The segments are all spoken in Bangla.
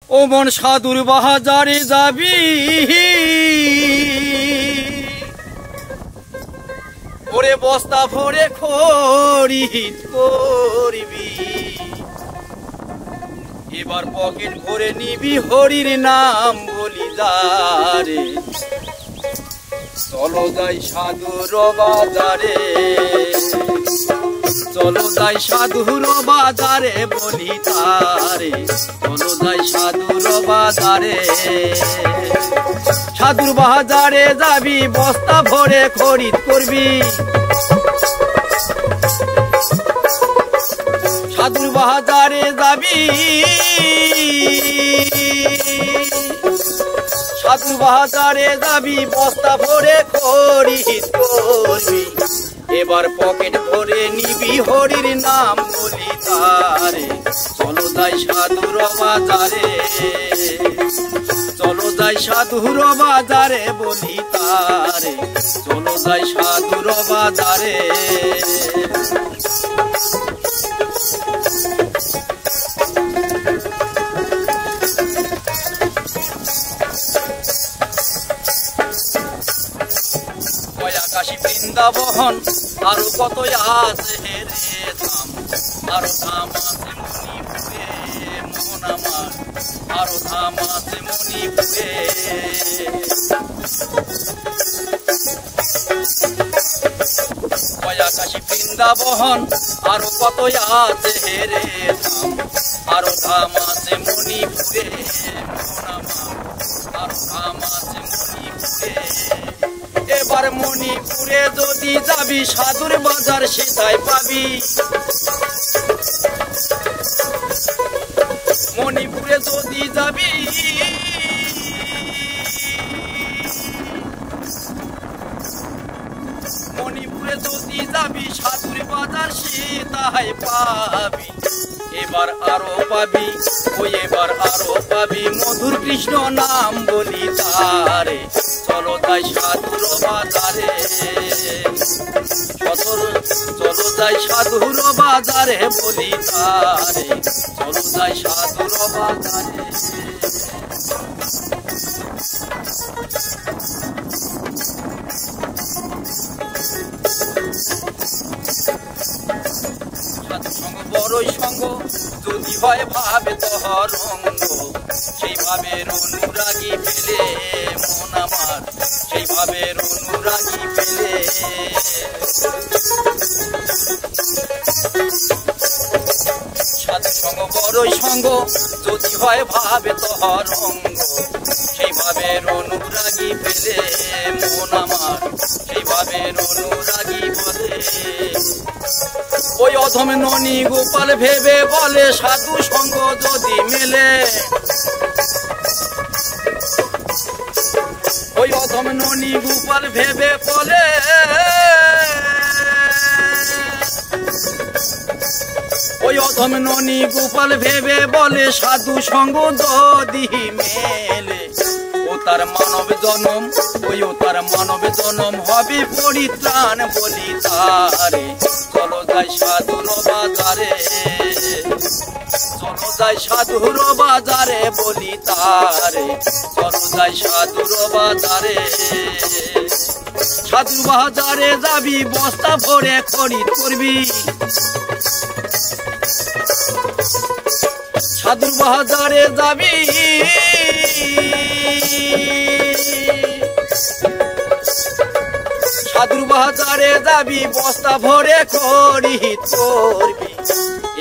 ও মন সাধুর বাজারে যাবি, ওরে বস্তা ভরে খরিদ করবি, এবার পকেট ভরে নিবি হরির নাম বলি যারে। চলো যাই সাধুর বাজারে, চলো যাই সাধুর বাজারে বলি তারে, চলো যাই সাধুর বাজারে। সাধুর বাজারে যাবি, বস্তা ভরে খরিদ করবি, সাধুর বাজারে যাবি, সাধুর বাজারে যাবি, বস্তা ভরে খরিদ করবি, এবার পকেট ভরে নিবি হরির নাম বলি তারে। চলো যাই সাধুর বাজারে, চলো যাই সাধুর বাজারে বলি তারে, চলো যাই সাধুর বাজারে। আকাশী বৃন্দাবন আরো কত আছে রে ধাম, আরো ধাম আছে মণিপুরে মন আমার, আরো ধাম আছে মণিপুরে। আকাশী বৃন্দাবন আরো কত আছে রে ধাম, আরো ধাম আছে মণিপুরে মন আমার, আরো ধাম আছে মণিপুরে। এবার মণিপুরে যদি যাবি, সাধুর বাজার সেটাই পাবি, মণিপুরে যদি যাবি, মণিপুরে যদি যাবি, সাধুর বাজার সেটাই পাবি, এবার আরো পাবি, ওই এবার আরো পাবি মধুর কৃষ্ণ নাম বলি তারে। চলো যাই সাধুর বাজারে, চলো যাই সাধুর বাজারে বলি তারে, চলো যাই সাধুর বাজারে। সঙ্গ বড়ই সঙ্গ যদি হয় ভাবে তোহর অঙ্গ, সেইভাবে অনুরাগী পেলে মন আমার, সেইভাবে অনুরাগী পেলে। সাধু সঙ্গ বড়ই সঙ্গ যদি হয় ভাবে তোহর অঙ্গ, সেইভাবে অনুরাগী পেলে মন আমার, সেইভাবে অনুরাগী বলে। ওই অধম ননি গোপাল ভেবে বলে, সাধু সঙ্গ যদি মেলে, ওই অধম ননি গোপাল ভেবে বলে, ওই অধম ননি গোপাল ভেবে বলে, সাধু সঙ্গ যদি মেলে, ও তার মানব জনম, ওই ও তার মানব জনম হবে পরিত্রাণ বলি তারে। চলো যাই সাধুর বাজারে, চলো যাই সাধুর বাজারে বলি তারে, চলো যাই সাধুর বাজারে। সাধুর বাজারে যাবি, বস্তা ভরে খরিদ করবি, সাধুর বাজারে যাবি, সাধুর বাজারে যাবি, বস্তা ভরে খরিদ করবি,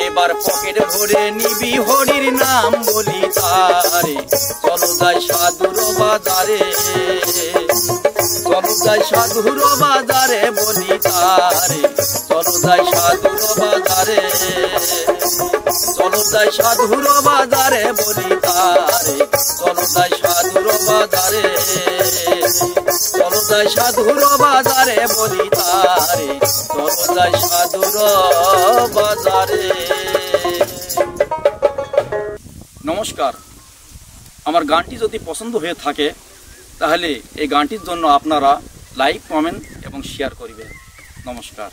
এবার পকেট ভরে নিবি হরির নাম বলি তারে। চলো যাই সাধুর বাজারে, চলো যাই সাধুর বাজারে বলি তারে, চলো যাই সাধুর বাজারে, চলো যাই সাধুর বাজারে বলি তারে, চলো যাই সাধুর বাজারে, চলো যাই সাধুর বাজারে বলি তারে, চলো যাই সাধুর বাজারে। নমস্কার, আমার গানটি যদি পছন্দ হয়ে থাকে তাহলে এই গানটির জন্য আপনারা লাইক, কমেন্ট এবং শেয়ার করবেন। নমস্কার।